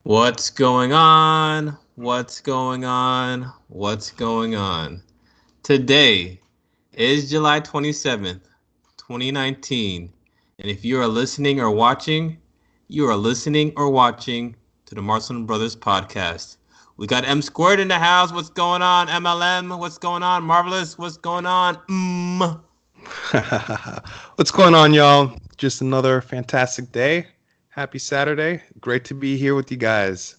What's going on? What's going on? What's going on? Today is July 27th, 2019. And if you are listening or watching, you are listening or watching to the Marcelin Brothers podcast. We got M Squared in the house. What's going on? MLM. What's going on? Marvelous. What's going on? What's going on, y'all? Just another fantastic day. Happy Saturday. Great to be here with you guys.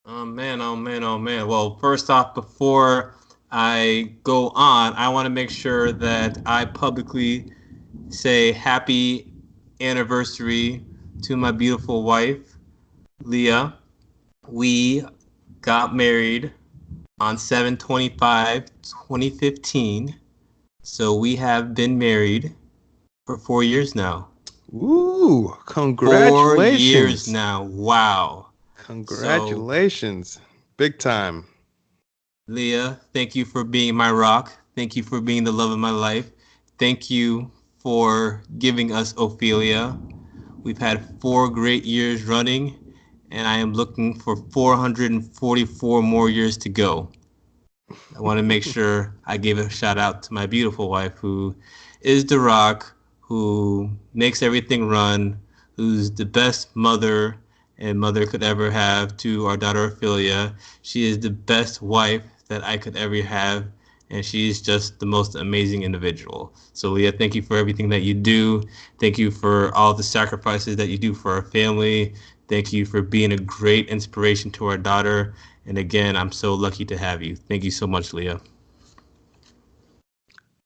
Oh man, oh man, oh man. Well, first off, before I go on, I want to make sure that I publicly say happy anniversary to my beautiful wife, Leah. We got married on 7/25/2015. So we have been married for 4 years now. Ooh, 4 years congratulations. now. Wow. So Congratulations. Big time. Leah, thank you for being my rock. Thank you for being the love of my life. Thank you for giving us Ophelia. We've had 4 great years running, and I am looking for 444 more years to go. I want to make sure I give a shout out to my beautiful wife, who is the rock, who makes everything run, who's the best mother and mother could ever have to our daughter Ophelia. She is the best wife that I could ever have, and she's just the most amazing individual. So, Leah, thank you for everything that you do. Thank you for all the sacrifices that you do for our family. Thank you for being a great inspiration to our daughter. And again, I'm so lucky to have you. Thank you so much, Leah.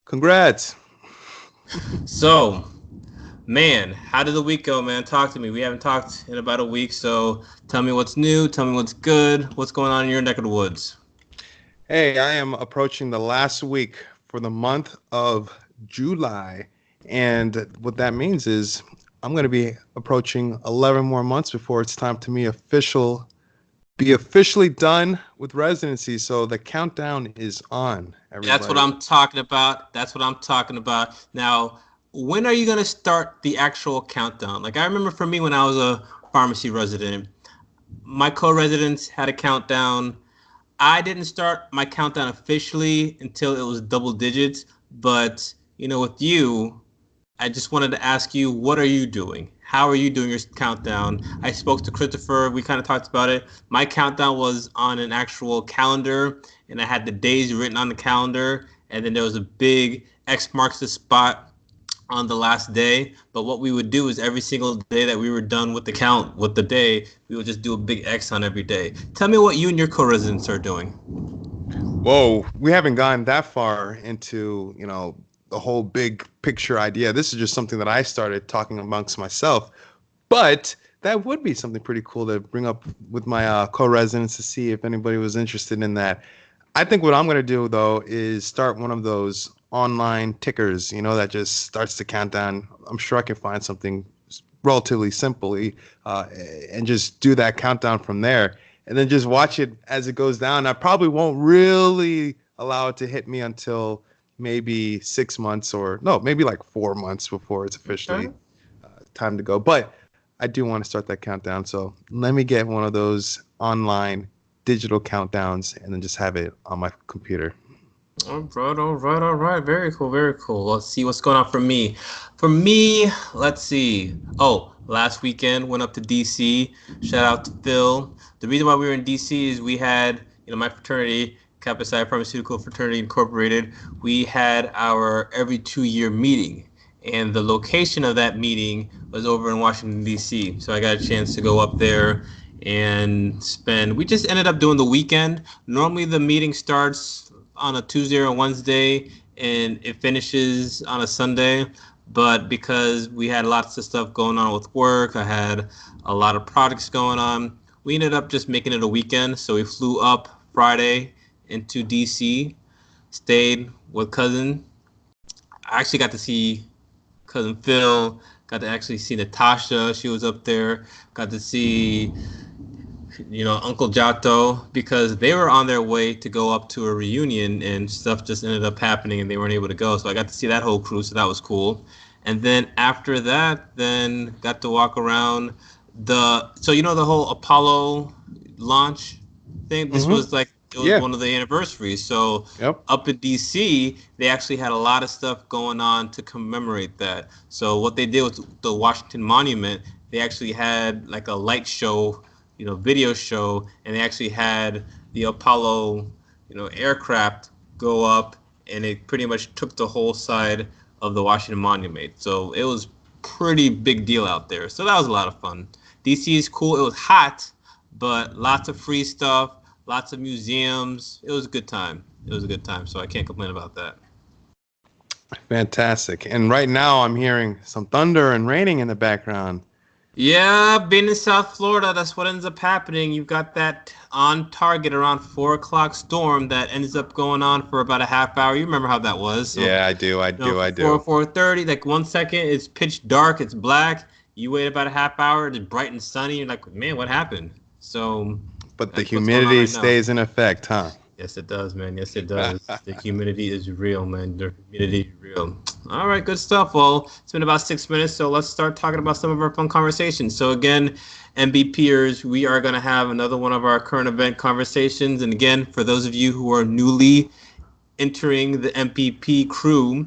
Congrats. So, man, how did the week go, man? Talk to me. We haven't talked in about a week, so tell me what's new. Tell me what's good. What's going on in your neck of the woods? Hey, I am approaching the last week for the month of July. And what that means is I'm going to be approaching 11 more months before it's time to be officially done with residency. So the countdown is on, That's what everybody. I'm talking about. That's what I'm talking about. Now, when are you going to start the actual countdown? Like, I remember for me when I was a pharmacy resident, my co residents had a countdown. I didn't start my countdown officially until it was double digits. But, with you, I just wanted to ask you, what are you doing? How are you doing your countdown? I spoke to Christopher. We kind of talked about it. My countdown was on an actual calendar, and I had the days written on the calendar, and then there was a big X marks the spot on the last day. But what we would do is every single day that we were done with the count with the day, we would just do a big X on every day. Tell me what you and your co-residents are doing. Whoa, we haven't gotten that far into, the whole big picture idea. This is just something that I started talking amongst myself. But that would be something pretty cool to bring up with my co-residents to see if anybody was interested in that. I think what I'm going to do, though, is start one of those online tickers, that just starts the countdown. I'm sure I can find something relatively simply and just do that countdown from there and then just watch it as it goes down. I probably won't really allow it to hit me until maybe 6 months or no, maybe like 4 months before it's officially Okay. time to go. But I do want to start that countdown. So let me get one of those online digital countdowns and then just have it on my computer. All right, all right, all right. Very cool, very cool. Let's see what's going on for me. For me, let's see. Oh, last weekend went up to DC. Shout out to Phil. The reason why we were in DC is we had, my fraternity, Kappa Psi Pharmaceutical Fraternity Incorporated. We had our every 2 year meeting, and the location of that meeting was over in Washington D.C. So I got a chance to go up there and spend. We just ended up doing the weekend. Normally the meeting starts on a Tuesday or Wednesday, and it finishes on a Sunday. But because we had lots of stuff going on with work, I had a lot of projects going on. We ended up just making it a weekend. So we flew up Friday into DC, stayed with cousin. I actually got to see cousin Phil. Got to actually see Natasha. She was up there. Got to see Uncle Jato, because they were on their way to go up to a reunion and stuff just ended up happening and they weren't able to go. So I got to see that whole crew, so that was cool. And then after that, then got to walk around So you know the whole Apollo launch thing. This Mm-hmm. was like it was Yeah. one of the anniversaries. So Yep. up in DC, they actually had a lot of stuff going on to commemorate that. So what they did with the Washington Monument, they actually had like a light show, video show, and they actually had the Apollo, aircraft go up, and it pretty much took the whole side of the Washington Monument. So it was pretty big deal out there. So that was a lot of fun. DC is cool. It was hot, but lots of free stuff, lots of museums. It was a good time. It was a good time. So I can't complain about that. Fantastic. And right now I'm hearing some thunder and raining in the background. Yeah, being in South Florida, that's what ends up happening. You've got that on target around 4 o'clock storm that ends up going on for about a half hour. You remember how that was. So, Yeah, I do. I do. I 4, do. 4:30, like 1 second, it's pitch dark, it's black. You wait about a half hour, it's bright and sunny. You're like, man, what happened? So But the that's what's going on humidity right now. stays in effect, huh? Yes, it does, man. Yes, it does. The humidity is real, man. The humidity is real. All right, good stuff. Well, it's been about 6 minutes, so let's start talking about some of our fun conversations. So again, MBPers, we are going to have another one of our current event conversations. And again, for those of you who are newly entering the MPP crew,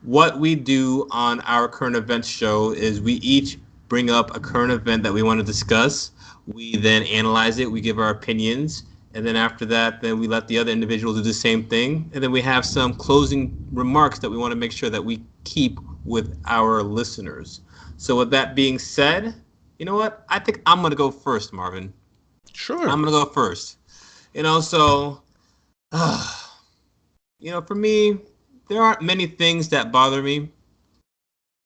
what we do on our current events show is we each bring up a current event that we want to discuss. We then analyze it, we give our opinions, and then after that, then we let the other individual do the same thing. And then we have some closing remarks that we want to make sure that we keep with our listeners. So with that being said, you know what? I think I'm going to go first, Marvin. Sure. I'm going to go first. So for me, there aren't many things that bother me.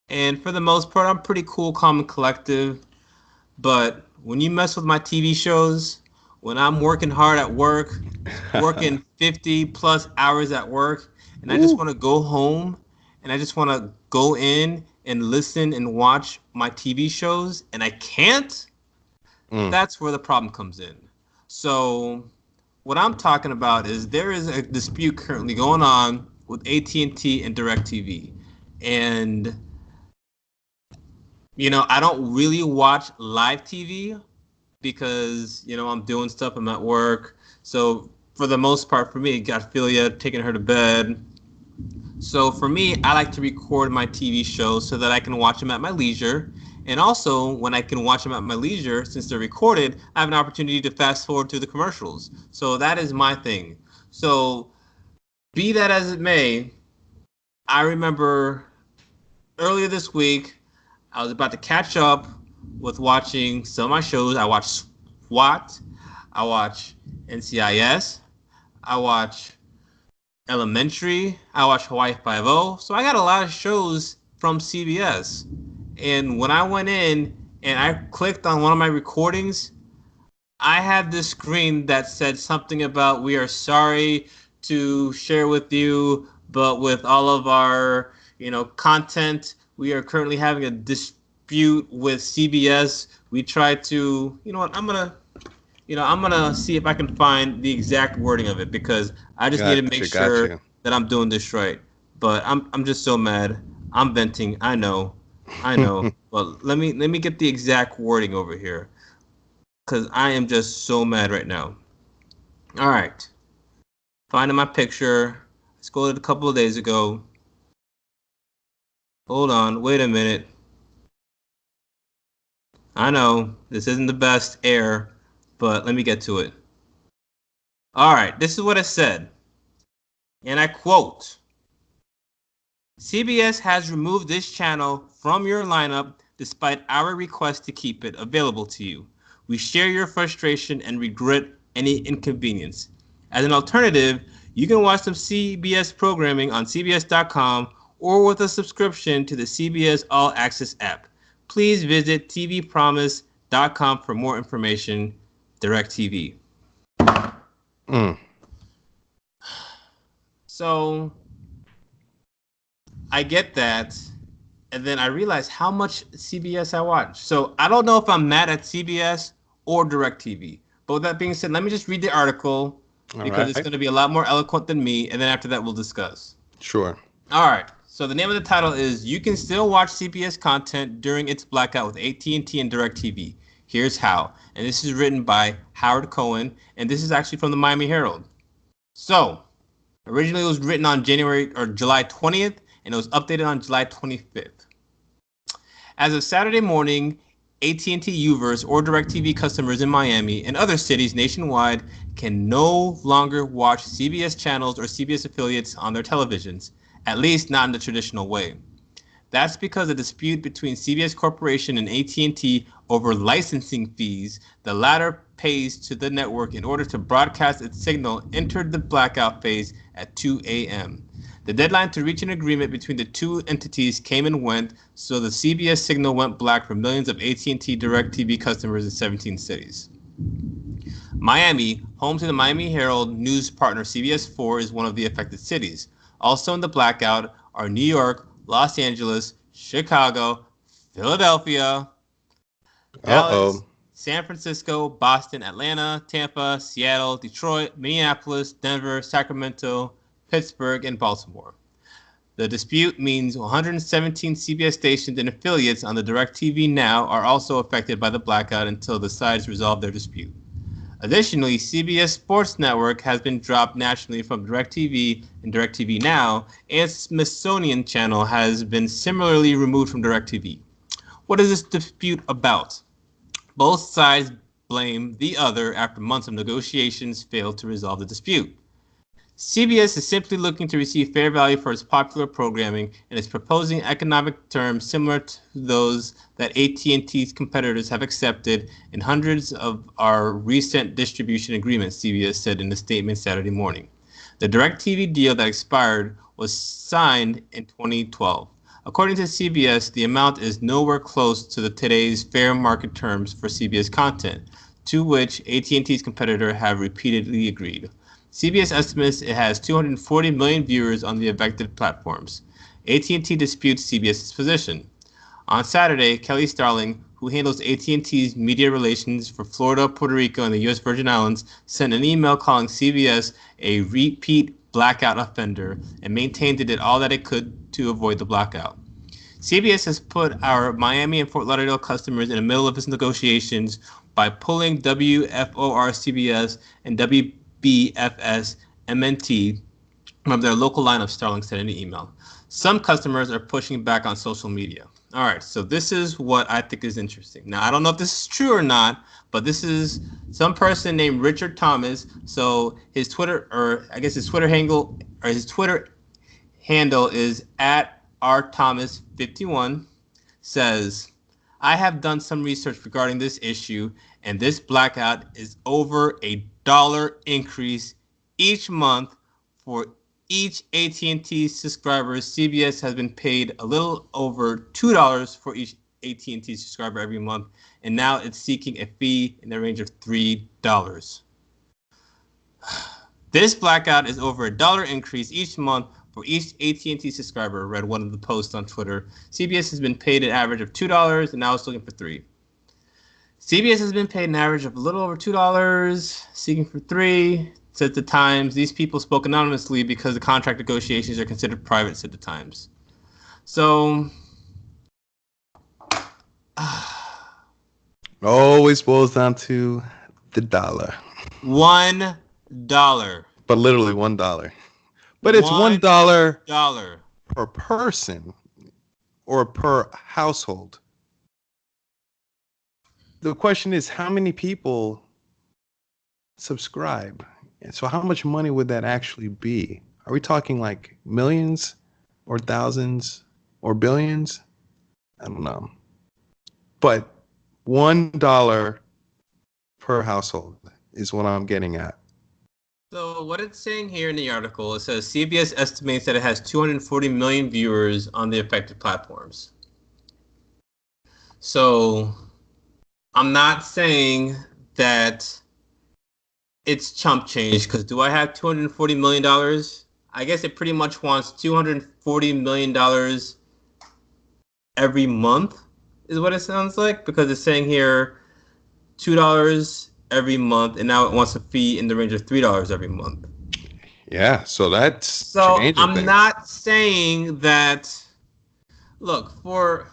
And for the most part, I'm pretty cool, calm, and collective. But when you mess with my TV shows, when I'm working hard at work, working 50 plus hours at work, and I just Ooh. want to go home and I just want to go in and listen and watch my TV shows, and I can't, Mm. that's where the problem comes in. So what I'm talking about is there is a dispute currently going on with AT&T and DirecTV. And I don't really watch live TV because, I'm doing stuff, I'm at work. So for the most part for me, got Philia taking her to bed. So for me, I like to record my TV shows so that I can watch them at my leisure. And also, when I can watch them at my leisure, since they're recorded, I have an opportunity to fast forward through the commercials. So that is my thing. So be that as it may, I remember earlier this week, I was about to catch up with watching some of my shows. I watch SWAT, I watch NCIS, I watch Elementary, I watch Hawaii Five-O. So I got a lot of shows from CBS. And when I went in and I clicked on one of my recordings, I had this screen that said something about we are sorry to share with you, but with all of our, content, we are currently having a dispute with CBS. We try to, you know what, I'm gonna see if I can find the exact wording of it because I just need to make Gotcha. sure Gotcha. that I'm doing this right. But I'm just so mad. I'm venting. I know. But let me get the exact wording over here because I am just so mad right now. All right, finding my picture. I scrolled it a couple of days ago. Hold on, wait a minute. I know this isn't the best air, but let me get to it. All right, this is what it said, and I quote: CBS has removed this channel from your lineup despite our request to keep it available to you. We share your frustration and regret any inconvenience. As an alternative, you can watch some CBS programming on CBS.com or with a subscription to the CBS All Access app. Please visit tvpromise.com for more information. DirecTV. Mm. So I get that. And then I realized how much CBS I watch. So I don't know if I'm mad at CBS or DirecTV. But with that being said, let me just read the article All because it's right. going to be a lot more eloquent than me. And then after that, we'll discuss. Sure. All right. So the name of the title is "You Can Still Watch CBS Content During Its Blackout with AT&T and DirecTV. Here's how. And this is written by Howard Cohen, and this is actually from the Miami Herald. So, originally it was written on January or July 20th, and it was updated on July 25th. As of Saturday morning, AT&T Uverse or DirecTV customers in Miami and other cities nationwide can no longer watch CBS channels or CBS affiliates on their televisions, at least not in the traditional way. That's because a dispute between CBS Corporation and AT&T over licensing fees, the latter pays to the network in order to broadcast its signal, entered the blackout phase at 2 a.m. The deadline to reach an agreement between the two entities came and went, so the CBS signal went black for millions of AT&T DirecTV customers in 17 cities. Miami, home to the Miami Herald news partner CBS 4, is one of the affected cities. Also in the blackout are New York, Los Angeles, Chicago, Philadelphia, Dallas, Uh-oh. San Francisco, Boston, Atlanta, Tampa, Seattle, Detroit, Minneapolis, Denver, Sacramento, Pittsburgh, and Baltimore. The dispute means 117 CBS stations and affiliates on the DirecTV Now are also affected by the blackout until the sides resolve their dispute. Additionally, CBS Sports Network has been dropped nationally from DirecTV and DirecTV Now, and Smithsonian Channel has been similarly removed from DirecTV. What is this dispute about? Both sides blame the other after months of negotiations failed to resolve the dispute. CBS is simply looking to receive fair value for its popular programming and is proposing economic terms similar to those that AT&T's competitors have accepted in hundreds of our recent distribution agreements, CBS said in a statement Saturday morning. The DirecTV deal that expired was signed in 2012. According to CBS, the amount is nowhere close to today's fair market terms for CBS content, to which AT&T's competitor have repeatedly agreed. CBS estimates it has 240 million viewers on the affected platforms. AT&T disputes CBS's position. On Saturday, Kelly Starling, who handles AT&T's media relations for Florida, Puerto Rico, and the U.S. Virgin Islands, sent an email calling CBS a repeat blackout offender and maintained it did all that it could to avoid the blackout. CBS has put our Miami and Fort Lauderdale customers in the middle of its negotiations by pulling WFOR CBS and WBFS MNT from their local lineup, Starling said in an email. Some customers are pushing back on social media. All right, so this is what I think is interesting. Now, I don't know if this is true or not, but this is some person named Richard Thomas. So his Twitter, or I guess his Twitter handle, or his Twitter handle is at rthomas51, says, I have done some research regarding this issue, and this blackout is over $1 increase each month for each AT&T subscriber. CBS has been paid a little over $2 for each AT&T subscriber every month, and now it's seeking a fee in the range of $3. This blackout is over $1 increase each month for each AT&T subscriber, read one of the posts on Twitter. CBS has been paid an average of $2, and now it's looking for $3. CBS has been paid an average of a little over $2, seeking for $3, said the Times. These people spoke anonymously because the contract negotiations are considered private, said the Times. So, Always boils down to the dollar. $1. But literally $1. But it's $1 $1. per person or per household. The question is, how many people subscribe? And so how much money would that actually be? Are we talking like millions or thousands or billions? I don't know. But $1 per household is what I'm getting at. So what it's saying here in the article, it says CBS estimates that it has 240 million viewers on the affected platforms. So I'm not saying that it's chump change, because do I have $240 million? I guess it pretty much wants $240 million every month is what it sounds like, because it's saying here $2 every month, and now it wants a fee in the range of $3 every month. Yeah, so that's So changing I'm things. not saying that. Look, for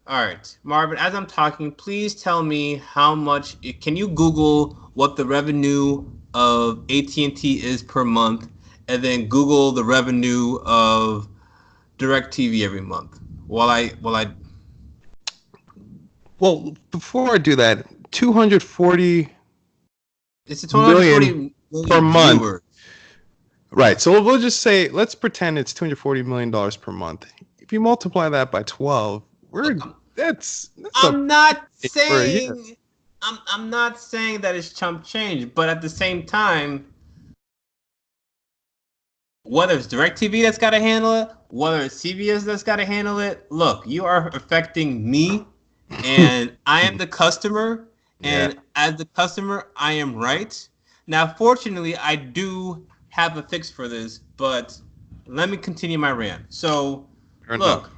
All right, Marvin, as I'm talking, please tell me how much. Can you Google what the revenue of AT&T is per month, and then Google the revenue of DirecTV every month? While I Well, before I do that, 240 it's a million 240 per million month. viewers. Right. So we'll just say, let's pretend it's $240 million per month. If you multiply that by 12, Look, we're that's a I'm not for a year. saying I'm not saying that it's chump change, but at the same time, whether it's DirecTV that's got to handle it, whether it's CBS that's got to handle it, look, you are affecting me, and I am the customer, Yeah. and as the customer, I am right. Now, fortunately, I do have a fix for this, but let me continue my rant. So, Fair enough. look,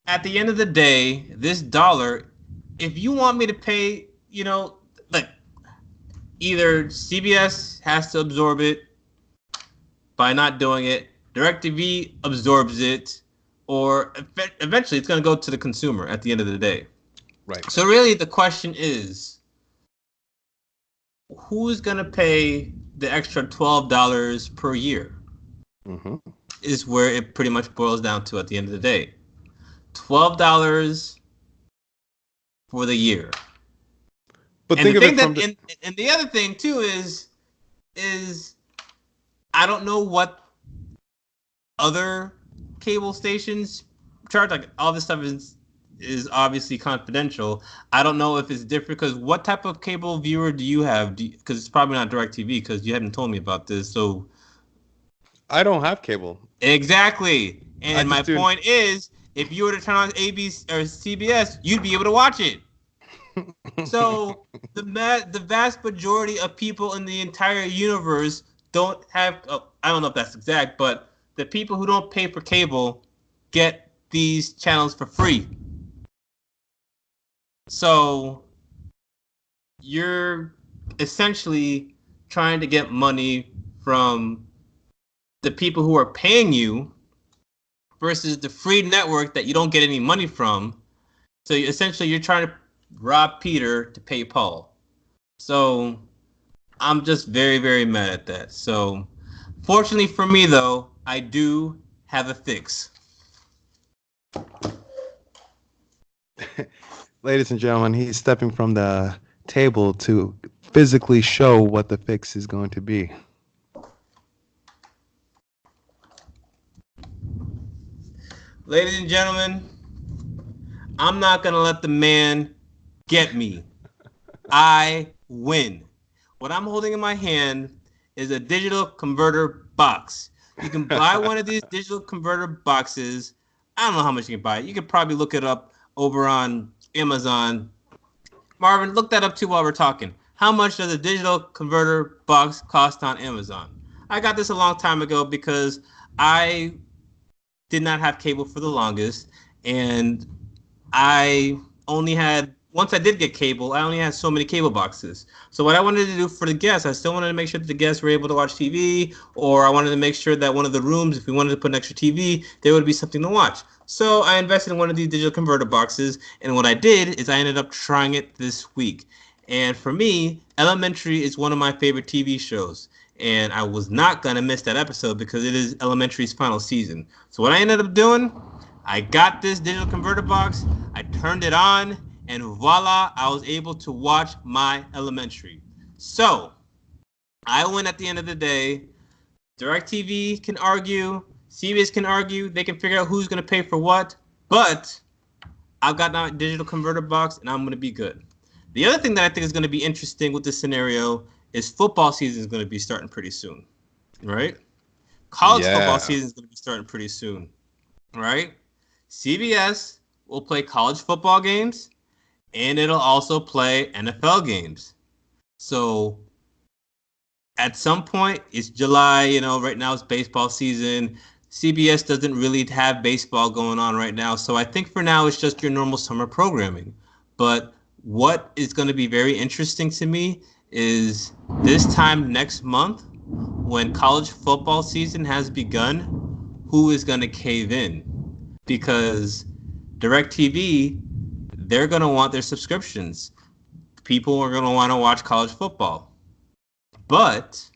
at the end of the day, this dollar, if you want me to pay, like either CBS has to absorb it by not doing it, DirecTV absorbs it, or eventually it's going to go to the consumer at the end of the day. Right. So really the question is, who's going to pay the extra $12 per year? Hmm. Is where it pretty much boils down to at the end of the day. $12 for the year. But And the think of it thing from that the and the other thing too is I don't know what other cable stations charge. Like all this stuff is obviously confidential. I don't know if it's different because what type of cable viewer do you have? Because it's probably not DirecTV because you hadn't told me about this. So I don't have cable. exactly. I And my just do. point is, if you were to turn on ABC or CBS, you'd be able to watch it. So the vast majority of people in the entire universe don't have. I don't know if that's exact, but the people who don't pay for cable get these channels for free. So you're essentially trying to get money from the people who are paying you versus the free network that you don't get any money from. So essentially, you're trying to rob Peter to pay Paul. So I'm just very, very mad at that. So, fortunately for me, though, I do have a fix. Ladies and gentlemen, he's stepping from the table to physically show what the fix is going to be. Ladies and gentlemen, I'm not going to let the man get me. I win. What I'm holding in my hand is a digital converter box. You can buy one of these digital converter boxes. I don't know how much you can buy it. You could probably look it up over on Amazon. Marvin, look that up too while we're talking. How much does a digital converter box cost on Amazon? I got this a long time ago because I did not have cable for the longest, and I only had once I did get cable, I only had so many cable boxes. So what I wanted to do for the guests, I still wanted to make sure that the guests were able to watch TV, or I wanted to make sure that one of the rooms, if we wanted to put an extra TV, there would be something to watch. So I invested in one of these digital converter boxes, and what I did is I ended up trying it this week. And for me, Elementary is one of my favorite TV shows. And I was not gonna miss that episode because it is Elementary's final season. So what I ended up doing, I got this digital converter box, I turned it on, and voila, I was able to watch my Elementary. So I win at the end of the day. DirecTV can argue, CBS can argue, they can figure out who's gonna pay for what, but I've got my digital converter box and I'm gonna be good. The other thing that I think is gonna be interesting with this scenario is football season is gonna be starting pretty soon, right? College football Yeah. season is gonna be starting pretty soon, right? CBS will play college football games and it'll also play NFL games. So at some point, it's July, right now it's baseball season. CBS doesn't really have baseball going on right now. So I think for now, it's just your normal summer programming. But what is going to be very interesting to me is this time next month, when college football season has begun, who is going to cave in? Because DirecTV they're going to want their subscriptions. People are going to want to watch college football. But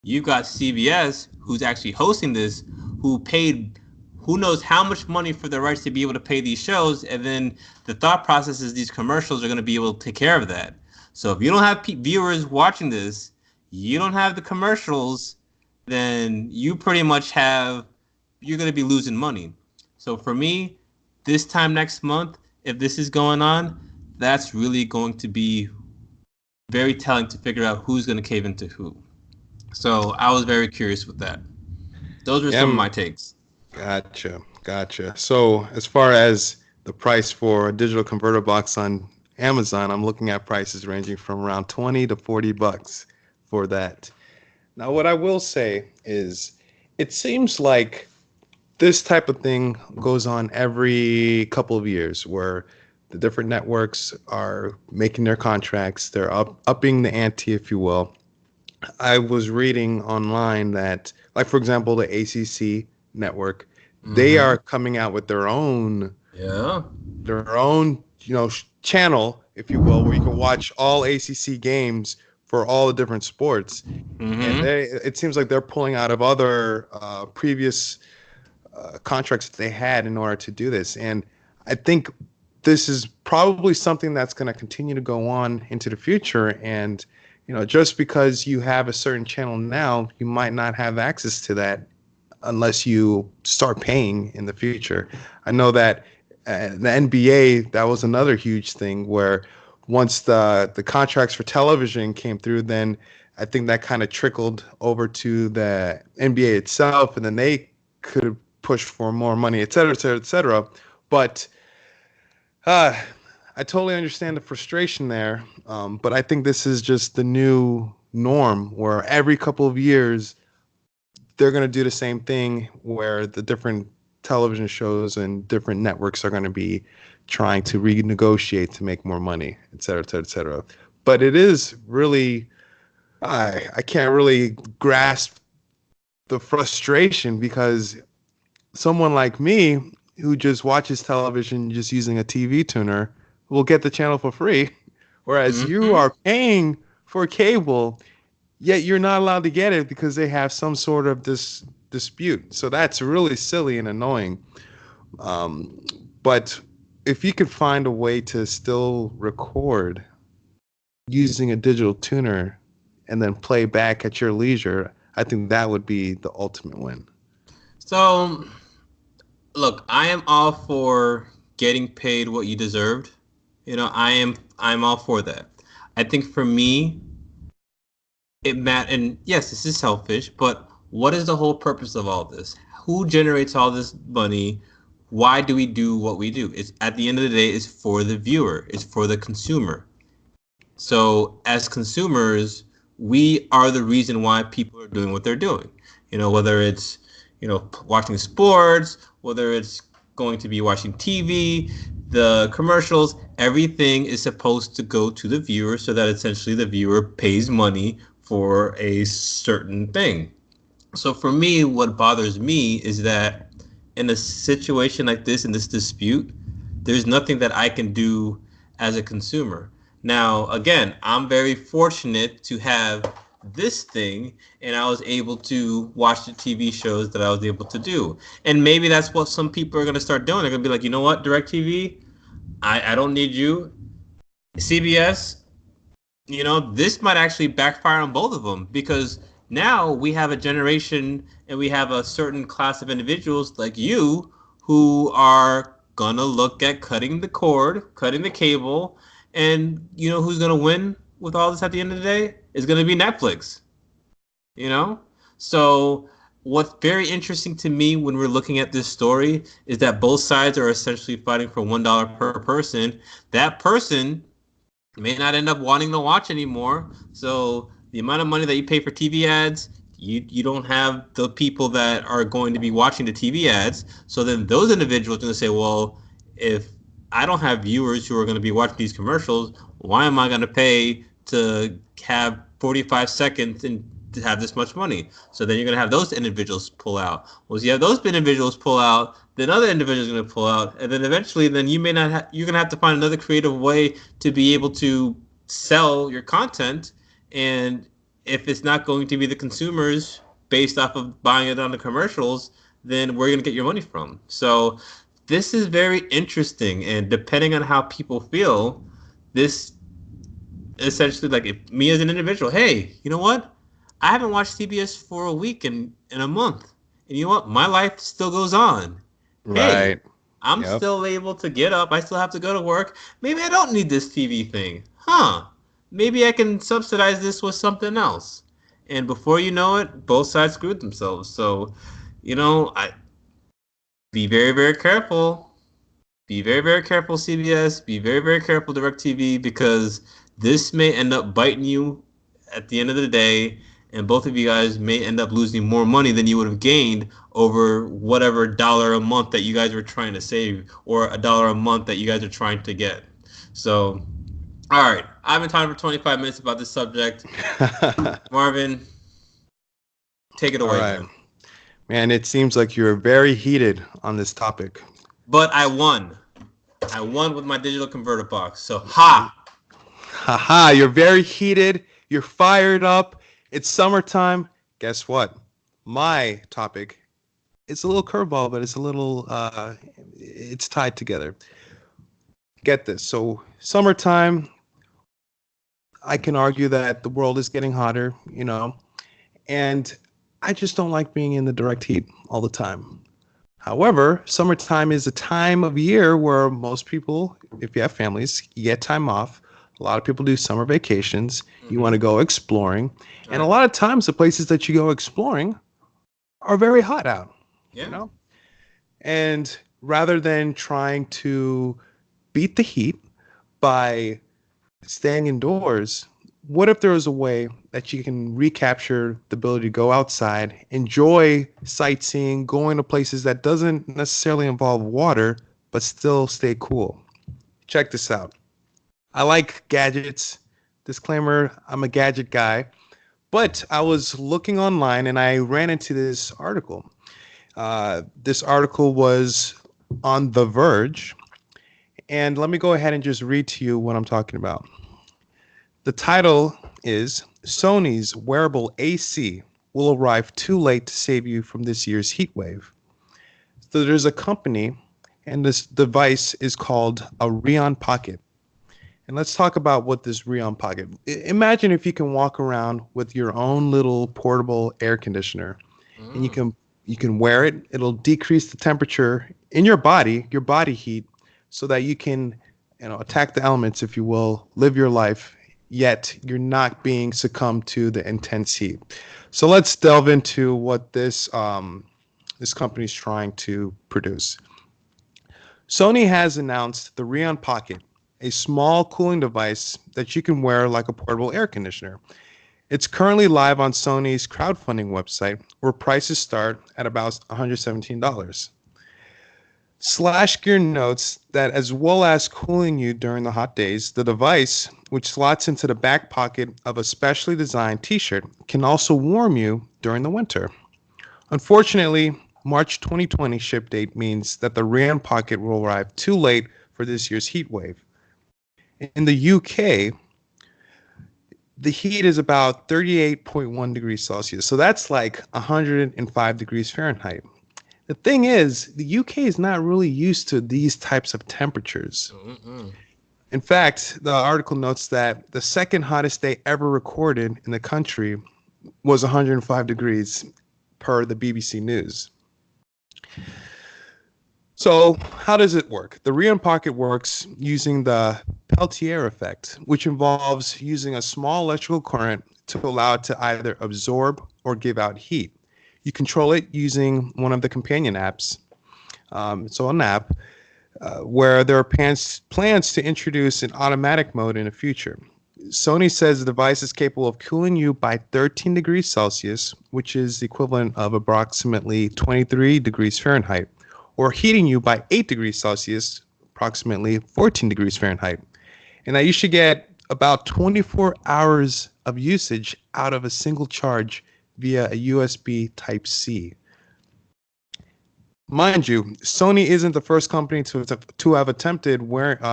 you got CBS, who's actually hosting this, who paid who knows how much money for the rights to be able to pay these shows, and then the thought process is these commercials are going to be able to take care of that. So if you don't have viewers watching this, you don't have the commercials, then you pretty much have you're going to be losing money. So for me, this time next month, if this is going on, that's really going to be very telling to figure out who's going to cave into who. So I was very curious with that. Those were some of Yeah, my takes. gotcha. So as far as the price for a digital converter box on Amazon, I'm looking at prices ranging from around 20 to 40 bucks for that. Now, what I will say is it seems like this type of thing goes on every couple of years where the different networks are making their contracts, they're upping the ante, if you will. I was reading online that, like for example, the ACC network, they Mm-hmm. are coming out with Yeah. their own, channel, if you will, where you can watch all ACC games for all the different sports. And Mm-hmm. it seems like they're pulling out of other previous contracts that they had in order to do this. And I think this is probably something that's going to continue to go on into the future. And just because you have a certain channel now, you might not have access to that unless you start paying in the future. I know that the NBA, that was another huge thing where once the contracts for television came through, then I think that kind of trickled over to the NBA itself, and then they could have pushed for more money, et cetera, et cetera, et cetera. But uh, I totally understand the frustration there, but I think this is just the new norm where every couple of years they're going to do the same thing where the different television shows and different networks are going to be trying to renegotiate to make more money, et cetera, et cetera, et cetera. But it is really, I can't really grasp the frustration because someone like me who just watches television just using a TV tuner will get the channel for free, whereas you Mm-hmm. are paying for cable, yet you're not allowed to get it because they have some sort of this dispute. So that's really silly and annoying. Um, but if you could find a way to still record using a digital tuner and then play back at your leisure, I think that would be the ultimate win. So look, I am all for getting paid what you deserved. I'm all for that. I think for me, and yes, this is selfish, but what is the whole purpose of all this? Who generates all this money? Why do we do what we do? It's at the end of the day, it's for the viewer, it's for the consumer. So as consumers, we are the reason why people are doing what they're doing. Whether it's, watching sports, whether it's going to be watching TV, the commercials, everything is supposed to go to the viewer so that essentially the viewer pays money for a certain thing. So for me, what bothers me is that in a situation like this, in this dispute, there's nothing that I can do as a consumer. Now, again, I'm very fortunate to have this thing and I was able to watch the TV shows that I was able to do. And maybe that's what some people are going to start doing. They're going to be like, you know what, DirecTV, I don't need you. CBS, this might actually backfire on both of them because now we have a generation and we have a certain class of individuals like you who are gonna look at cutting the cord, cutting the cable, and who's gonna win with all this at the end of the day is gonna be Netflix. You know, so what's very interesting to me when we're looking at this story is that both sides are essentially fighting for $1 per person. That person may not end up wanting to watch anymore. So the amount of money that you pay for TV ads, you don't have the people that are going to be watching the TV ads. So then those individuals are going to say, well, if I don't have viewers who are going to be watching these commercials, why am I going to pay to have 45 seconds and to have this much money? So then you're going to have those individuals pull out. Well, if you have those individuals pull out, then other individuals are going to pull out, and then eventually, then you may not. You're going to have to find another creative way to be able to sell your content, and if it's not going to be the consumers based off of buying it on the commercials, then where are you going to get your money from? So this is very interesting, and depending on how people feel, this essentially like if me as an individual, hey, you know what? I haven't watched CBS for a week and a month. And you know what? My life still goes on. Hey, Right. I'm Yep. still able to get up. I still have to go to work. Maybe I don't need this TV thing. Huh. Maybe I can subsidize this with something else. And before you know it, both sides screwed themselves. So, I be very, very careful. Be very, very careful, CBS. Be very, very careful, DirecTV, because this may end up biting you at the end of the day, and both of you guys may end up losing more money than you would have gained over whatever dollar a month that you guys were trying to save, or a dollar a month that you guys are trying to get. So, all right, I've been talking for 25 minutes about this subject. Marvin, take it All away, right. man. Man, it seems like you're very heated on this topic. But I won. I won with my digital converter box. So, ha! Haha, you're very heated. You're fired up. It's summertime. Guess what? My topic, it's a little curveball, but it's a little, it's tied together. Get this. So, summertime, I can argue that the world is getting hotter, and I just don't like being in the direct heat all the time. However, summertime is a time of year where most people, if you have families, you get time off. A lot of people do summer vacations. You want to Mm-hmm. go exploring. And a Right. lot of times, the places that you go exploring are very hot out, you Yeah. know? And rather than trying to beat the heat by staying indoors, what if there was a way that you can recapture the ability to go outside, enjoy sightseeing, going to places that doesn't necessarily involve water, but still stay cool? Check this out. I like gadgets. Disclaimer, I'm a gadget guy. But I was looking online and I ran into this article. This article was on The Verge. And let me go ahead and just read to you what I'm talking about. The title is Sony's wearable AC will arrive too late to save you from this year's heat wave. So there's a company, and this device is called a Rion Pocket. And let's talk about what this Rion Pocket. Imagine if you can walk around with your own little portable air conditioner, and you Mm. can you can wear it. It'll decrease the temperature in your body heat, so that you can, attack the elements, if you will, live your life. Yet you're not being succumbed to the intense heat. So let's delve into what this company is trying to produce. Sony has announced the Rion Pocket, a small cooling device that you can wear like a portable air conditioner. It's currently live on Sony's crowdfunding website, where prices start at about $117. Slash Gear notes that as well as cooling you during the hot days, the device, which slots into the back pocket of a specially designed t-shirt, can also warm you during the winter. Unfortunately, March 2020 ship date means that the RAM Pocket will arrive too late for this year's heat wave. In the UK, the heat is about 38.1 degrees Celsius. So that's like 105 degrees Fahrenheit. The thing is, the UK is not really used to these types of temperatures. Mm-mm. In fact, the article notes that the second hottest day ever recorded in the country was 105 degrees per the BBC News. So, how does it work? The Rion Pocket works using the Peltier effect, which involves using a small electrical current to allow it to either absorb or give out heat. You control it using one of the companion apps. So, an app where there are plans to introduce an automatic mode in the future. Sony says the device is capable of cooling you by 13 degrees Celsius, which is the equivalent of approximately 23 degrees Fahrenheit, or heating you by 8 degrees Celsius, approximately 14 degrees Fahrenheit. And that you should get about 24 hours of usage out of a single charge via a USB Type C. Mind you, Sony isn't the first company to have attempted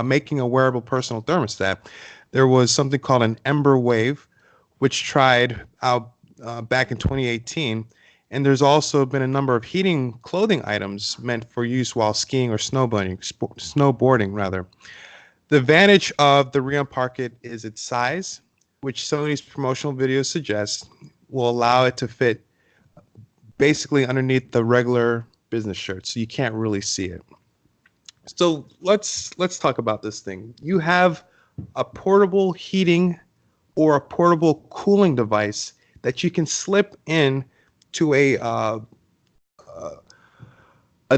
making a wearable personal thermostat. There was something called an Ember Wave, which tried out back in 2018, and there's also been a number of heating clothing items meant for use while skiing or snowboarding rather. The advantage of the Rion Pocket is its size, which Sony's promotional videos suggest will allow it to fit basically underneath the regular business shirt, so you can't really see it. So let's talk about this thing. You have a portable heating or a portable cooling device that you can slip in to a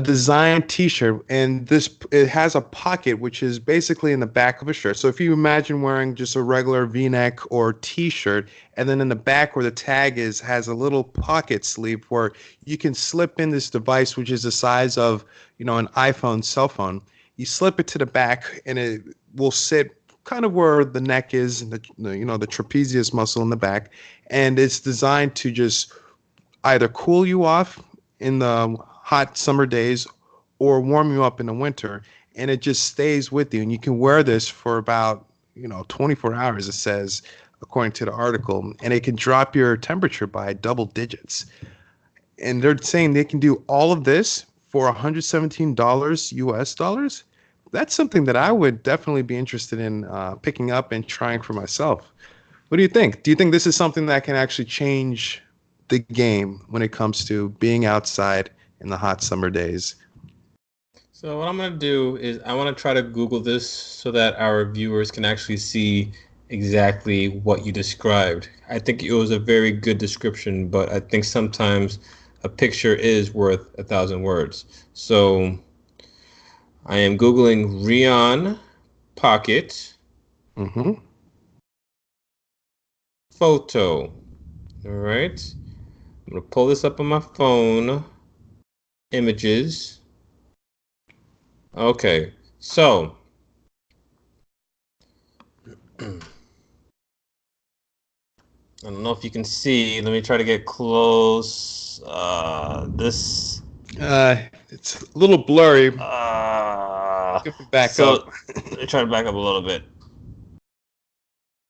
design t-shirt, and this it has a pocket which is basically in the back of a shirt. So if you imagine wearing just a regular v-neck or t-shirt, and then in the back where the tag is has a little pocket sleeve where you can slip in this device, which is the size of, you know, an iPhone cell phone. You slip it to the back and it will sit kind of where the neck is, and you know, the trapezius muscle in the back, and it's designed to just either cool you off in the hot summer days or warm you up in the winter, and it just stays with you, and you can wear this for about, you know, 24 hours, it says, according to the article, and it can drop your temperature by double digits. And they're saying they can do all of this for $117 US dollars. That's something that I would definitely be interested in picking up and trying for myself. What do you think? Do you think this is something that can actually change the game when it comes to being outside in the hot summer days? So what I'm gonna do is I want to try to Google this so that our viewers can actually see exactly what you described. I think it was a very good description, but I think sometimes a picture is worth 1,000 words. So I am Googling Rion Pocket Mm-hmm. photo. All right. I'm gonna pull this up on my phone. Images. Okay. So I don't know if you can see. Let me try to get close. This. It's a little blurry. Uh, If we back up. so let me try to back up a little bit.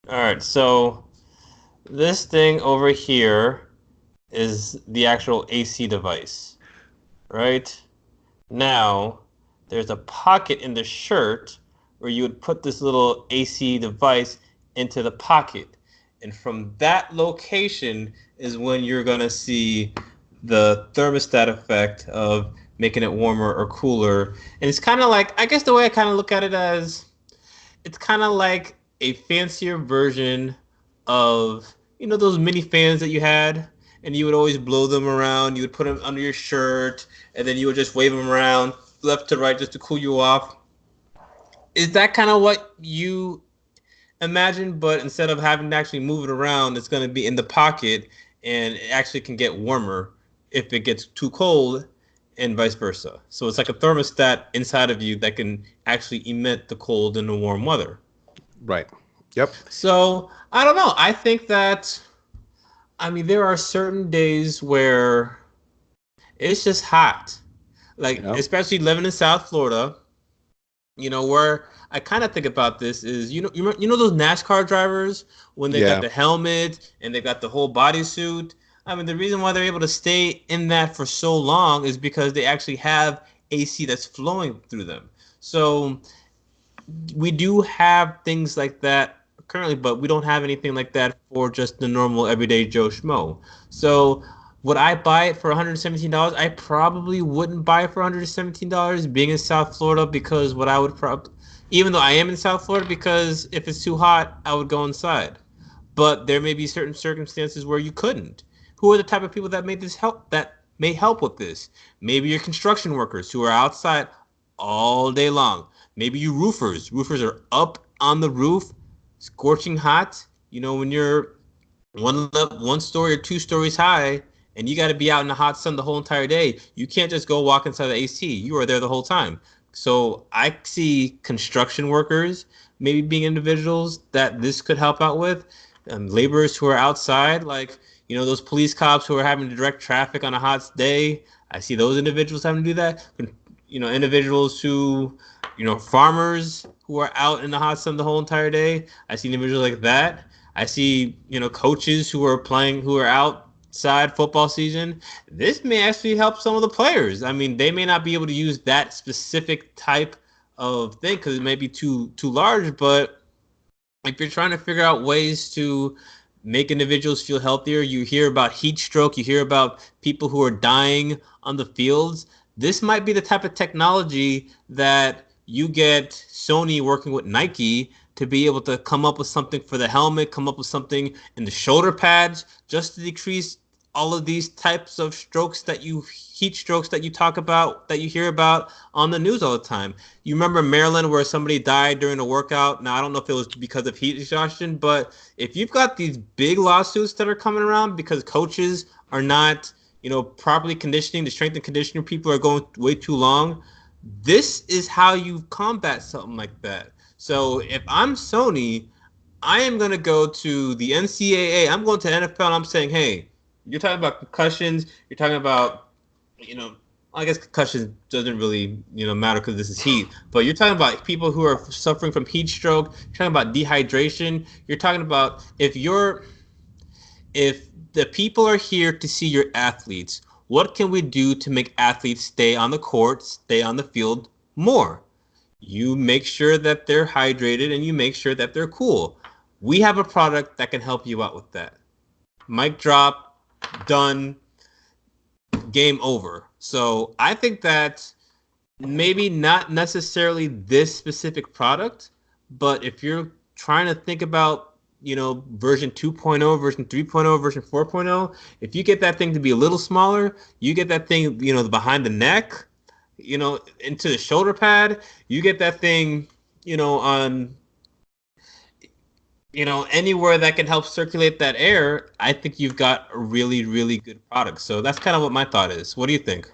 All right. So this thing over here is the actual AC device, right? Now, there's a pocket in the shirt where you would put this little AC device into the pocket. And from that location is when you're going to see the thermostat effect of making it warmer or cooler. And it's kind of like, I guess the way I kind of look at it as, it's kind of like a fancier version of, you know, those mini fans that you had, and you would always blow them around. You would put them under your shirt, and then you would just wave them around left to right just to cool you off. Is that kind of what you imagine? But instead of having to actually move it around, it's going to be in the pocket, and it actually can get warmer if it gets too cold, and vice versa. So it's like a thermostat inside of you that can actually emit the cold and the warm weather. Right. Yep. So I don't know. I think that, I mean, there are certain days where it's just hot. Like, Yep. especially living in South Florida, you know, where I kind of think about this is, you know those NASCAR drivers when they got Yeah. the helmet and they got the whole bodysuit. I mean, the reason why they're able to stay in that for so long is because they actually have AC that's flowing through them. So we do have things like that currently, but we don't have anything like that for just the normal everyday Joe Schmo. So would I buy it for $117? I probably wouldn't buy it for $117 being in South Florida, because what I would probably, even though I am in South Florida, because if it's too hot, I would go inside. But there may be certain circumstances where you couldn't. Who are the type of people that may help with this? Maybe you're construction workers who are outside all day long. Maybe you roofers. Roofers are up on the roof, scorching hot. You know, when you're one story or 2 stories high, and you got to be out in the hot sun the whole entire day. You can't just go walk inside the AC. You are there the whole time. So I see construction workers maybe being individuals that this could help out with. Laborers who are outside, like, you know, those police cops who are having to direct traffic on a hot day. I see those individuals having to do that. Individuals who, farmers who are out in the hot sun the whole entire day. I see individuals like that. I see, coaches who are playing, who are outside football season. This may actually help some of the players. I mean, they may not be able to use that specific type of thing because it may be too large, but if you're trying to figure out ways to make individuals feel healthier, you hear about heat stroke, you hear about people who are dying on the fields. This might be the type of technology that you get Sony working with Nike to be able to come up with something for the helmet, come up with something in the shoulder pads just to decrease all of these types of heat strokes that you talk about, that you hear about on the news all the time. You remember Maryland where somebody died during a workout? Now, I don't know if it was because of heat exhaustion, but if you've got these big lawsuits that are coming around because coaches are not, properly conditioning, the strength and conditioning people are going way too long, this is how you combat something like that. So if I'm Sony, I am going to go to the NCAA. I'm going to the NFL and I'm saying, hey, you're talking about concussions. You're talking about, I guess concussions doesn't really, matter because this is heat. But you're talking about people who are suffering from heat stroke. You're talking about dehydration. You're talking about if the people are here to see your athletes, what can we do to make athletes stay on the court, stay on the field more? You make sure that they're hydrated and you make sure that they're cool. We have a product that can help you out with that. Mic drop, done, game over. So I think that maybe not necessarily this specific product, but if you're trying to think about, version 2.0, version 3.0, version 4.0, if you get that thing to be a little smaller, you get that thing, behind the neck, into the shoulder pad, you get that thing, on anywhere that can help circulate that air, I think you've got a really, really good product. So that's kind of what my thought is. What do you think?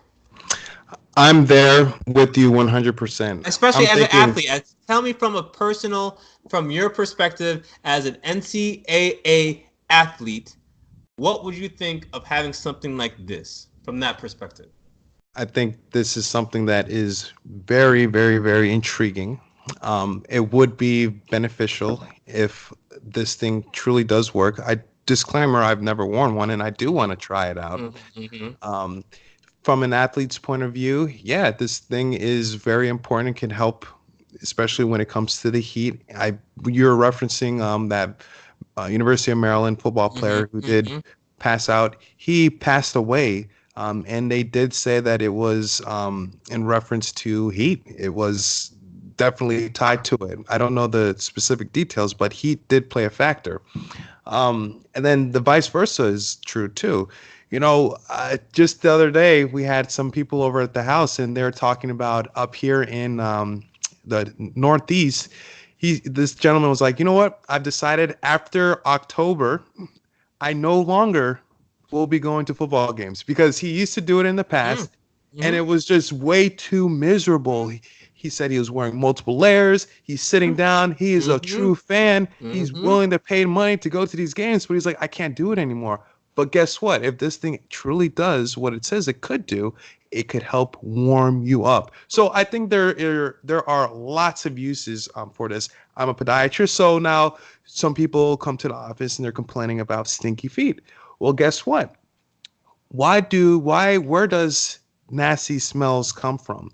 I'm there with you 100%. Especially I'm as an thinking athlete, tell me from your perspective as an NCAA athlete, what would you think of having something like this from that perspective? I think this is something that is very, very, very intriguing. It would be beneficial if this thing truly does work. Disclaimer, I've never worn one and I do want to try it out. Mm-hmm. Um, from an athlete's point of view, yeah, this thing is very important and can help, especially when it comes to the heat. You're referencing that University of Maryland football player who did Mm-hmm. pass out. He passed away, and they did say that it was in reference to heat. It was definitely tied to it. I don't know the specific details, but heat did play a factor. And then the vice versa is true too. Just the other day we had some people over at the house, and they're talking about up here in the Northeast. This gentleman was like, you know what? I've decided after October, I no longer will be going to football games because he used to do it in the past, and Mm-hmm. it was just way too miserable. He said he was wearing multiple layers. He's sitting down. He is a Mm-hmm. true fan. He's Mm-hmm. willing to pay money to go to these games, but he's like, I can't do it anymore. But guess what? If this thing truly does what it says it could do, it could help warm you up. So I think there are lots of uses for this. I'm a podiatrist, so now some people come to the office and they're complaining about stinky feet. Well, guess what? Where does nasty smells come from?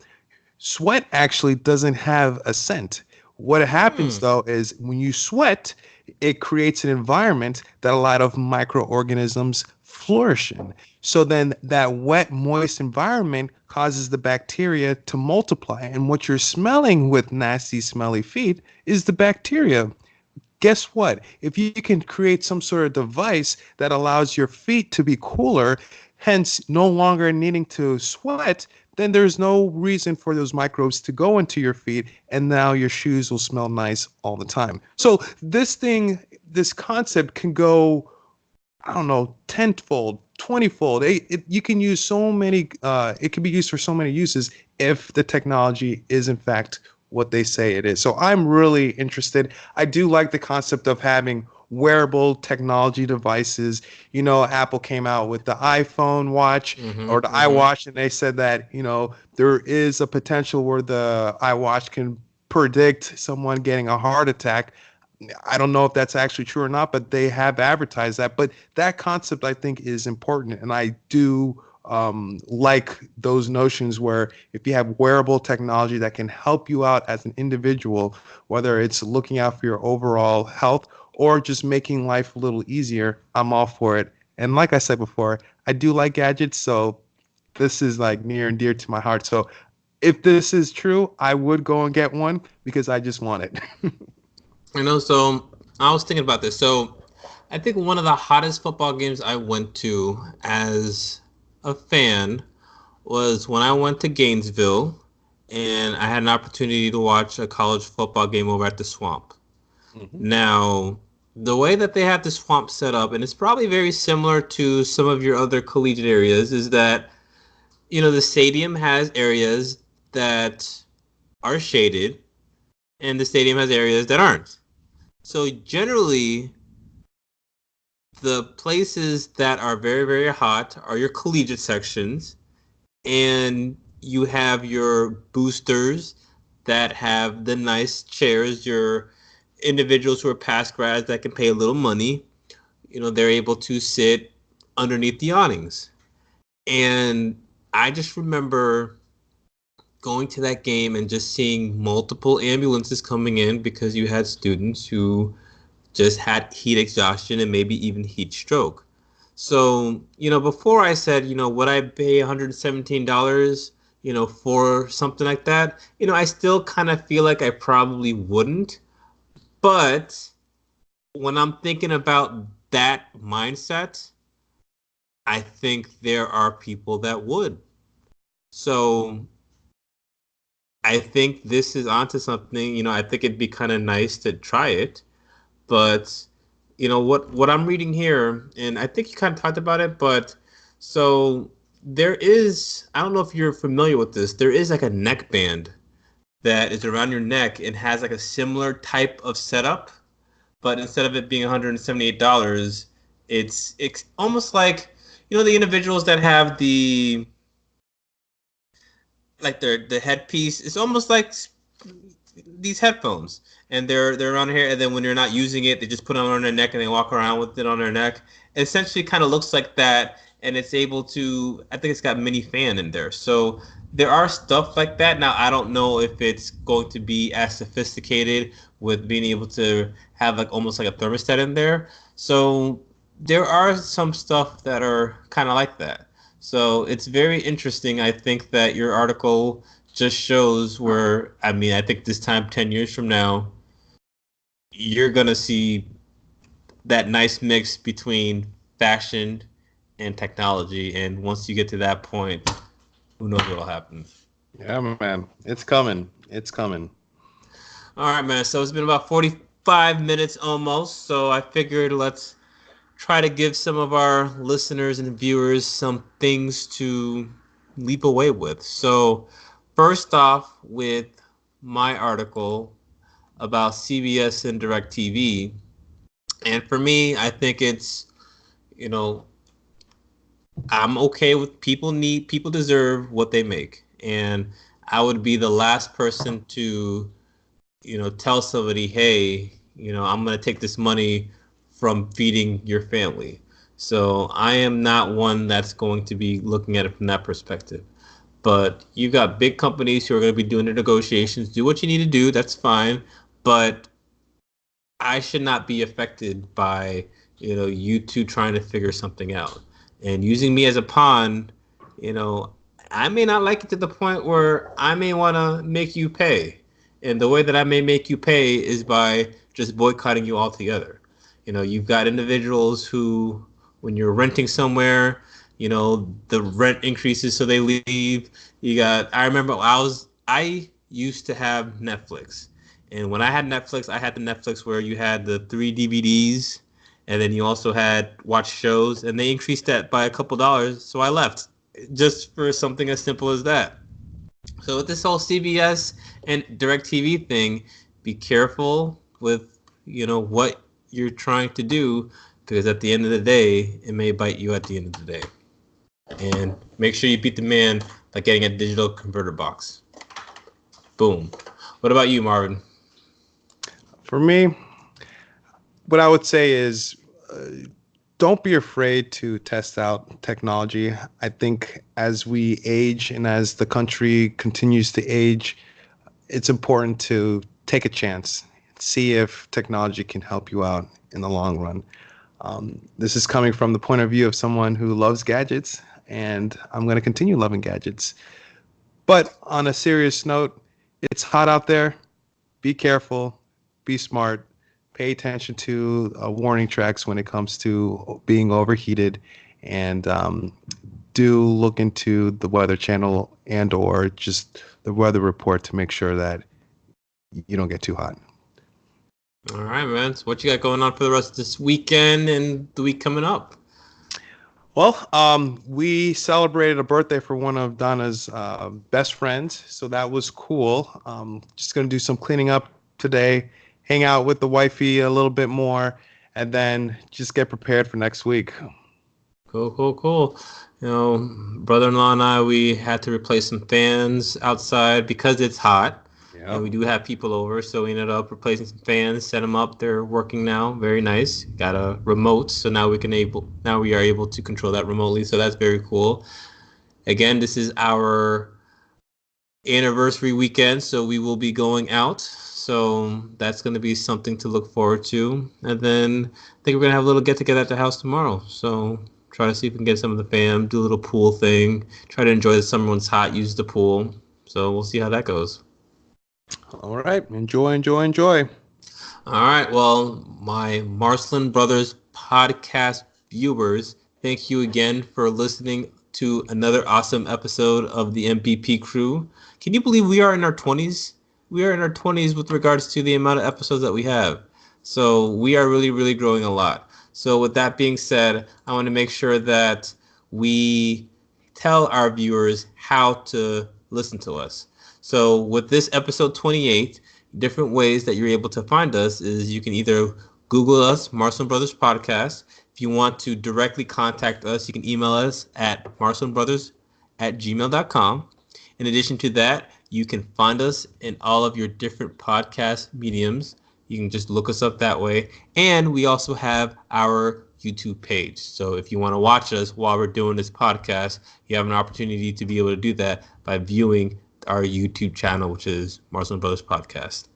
Sweat actually doesn't have a scent. What happens Mm. though is when you sweat, it creates an environment that a lot of microorganisms flourish in. So then that wet, moist environment causes the bacteria to multiply. And what you're smelling with nasty, smelly feet is the bacteria. Guess what? If you can create some sort of device that allows your feet to be cooler, hence no longer needing to sweat, then there's no reason for those microbes to go into your feet, and now your shoes will smell nice all the time. So this concept can go, I don't know, tenfold, 20-fold. You can use so many, it can be used for so many uses if the technology is in fact what they say it is. So I'm really interested. I do like the concept of having wearable technology devices. Apple came out with the iPhone watch or the Mm-hmm. Mm-hmm. iWatch, and they said that, there is a potential where the iWatch can predict someone getting a heart attack. I don't know if that's actually true or not, but they have advertised that. But that concept, I think, is important. And I do like those notions where if you have wearable technology that can help you out as an individual, whether it's looking out for your overall health or just making life a little easier, I'm all for it. And like I said before, I do like gadgets. So this is like near and dear to my heart. So if this is true, I would go and get one because I just want it. So I was thinking about this. So I think one of the hottest football games I went to as a fan was when I went to Gainesville and I had an opportunity to watch a college football game over at the Swamp. Mhm. Now, the way that they have the Swamp set up, and it's probably very similar to some of your other collegiate areas, is that, the stadium has areas that are shaded and the stadium has areas that aren't. So generally, the places that are very, very hot are your collegiate sections, and you have your boosters that have the nice chairs, your individuals who are past grads that can pay a little money. They're able to sit underneath the awnings. And I just remember going to that game and just seeing multiple ambulances coming in because you had students who just had heat exhaustion and maybe even heat stroke. So, before I said, would I pay $117, for something like that? I still kind of feel like I probably wouldn't. But when I'm thinking about that mindset, I think there are people that would. So I think this is onto something. I think it'd be kind of nice to try it. But what I'm reading here, and I think you kind of talked about it, but so there is, I don't know if you're familiar with this, there is like a neck band that is around your neck and has like a similar type of setup, but instead of it being $178, it's almost like the individuals that have the headpiece. It's almost like these headphones, and they're on here, and then when you're not using it, they just put it on their neck and they walk around with it on their neck. It essentially kind of looks like that, and it's able to. I think it's got mini fan in there, so there are stuff like that. Now I don't know if it's going to be as sophisticated with being able to have like almost like a thermostat in there. So there are some stuff that are kind of like that. So it's very interesting. I think that your article just shows where, I mean, I think this time 10 years from now, you're going to see that nice mix between fashion and technology. And once you get to that point, who knows what'll happen. Yeah, man. It's coming. It's coming. All right, man. So it's been about 45 minutes almost. So I figured let's try to give some of our listeners and viewers some things to leap away with. So, first off, with my article about CBS and DirecTV, and for me, I think it's, you know, I'm okay with people deserve what they make. And I would be the last person to tell somebody, hey, I'm going to take this money from feeding your family. So I am not one that's going to be looking at it from that perspective. But you've got big companies who are going to be doing the negotiations. Do what you need to do. That's fine. But I should not be affected by, you two trying to figure something out and using me as a pawn. You know, I may not like it to the point where I may want to make you pay. And the way that I may make you pay is by just boycotting you altogether. You've got individuals who, when you're renting somewhere, the rent increases so they leave. I remember I used to have Netflix. And when I had Netflix, I had the Netflix where you had the three DVDs, and then you also had watch shows, and they increased that by a couple dollars. So I left just for something as simple as that. So with this whole CBS and DirecTV thing, be careful with what you're trying to do, because at the end of the day, it may bite you at the end of the day. And make sure you beat the man by getting a digital converter box. Boom. What about you, Marvin? For me, what I would say is don't be afraid to test out technology. I think as we age and as the country continues to age, it's important to take a chance, see if technology can help you out in the long run. This is coming from the point of view of someone who loves gadgets, and I'm going to continue loving gadgets. But on a serious note, it's hot out there. Be careful, be smart, pay attention to warning tracks when it comes to being overheated, and do look into the Weather Channel and or just the weather report to make sure that you don't get too hot. All right, man. So what you got going on for the rest of this weekend and the week coming up? Well, we celebrated a birthday for one of Donna's best friends, so that was cool. Just gonna do some cleaning up today, hang out with the wifey a little bit more, and then just get prepared for next week. Cool, cool, cool. Brother-in-law and I, we had to replace some fans outside because it's hot, and Yep. we do have people over, so we ended up replacing some fans, set them up. They're working now, very nice. Got a remote, so now we are able to control that remotely. So that's very cool. Again, this is our anniversary weekend, so we will be going out. So that's going to be something to look forward to. And then I think we're going to have a little get together at the house tomorrow. So try to see if we can get some of the fam, do a little pool thing, try to enjoy the summer when it's hot, use the pool. So we'll see how that goes. All right. Enjoy, enjoy, enjoy. All right. Well, my Marcelin Brothers podcast viewers, thank you again for listening to another awesome episode of the MBP crew. Can you believe we are in our 20s? We are in our 20s with regards to the amount of episodes that we have. So we are really, really growing a lot. So with that being said, I want to make sure that we tell our viewers how to listen to us. So with this episode 28, different ways that you're able to find us is you can either Google us, Marcelin Brothers Podcast. If you want to directly contact us, you can email us at marcelinbrothers@gmail.com. In addition to that, you can find us in all of your different podcast mediums. You can just look us up that way. And we also have our YouTube page. So if you want to watch us while we're doing this podcast, you have an opportunity to be able to do that by viewing our YouTube channel, which is Marcelin Brothers Podcast.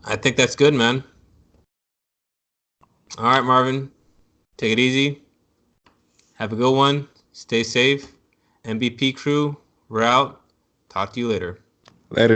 I think that's good, man. All right, Marvin, take it easy. Have a good one. Stay safe. MBP crew, we're out. Talk to you later. Later.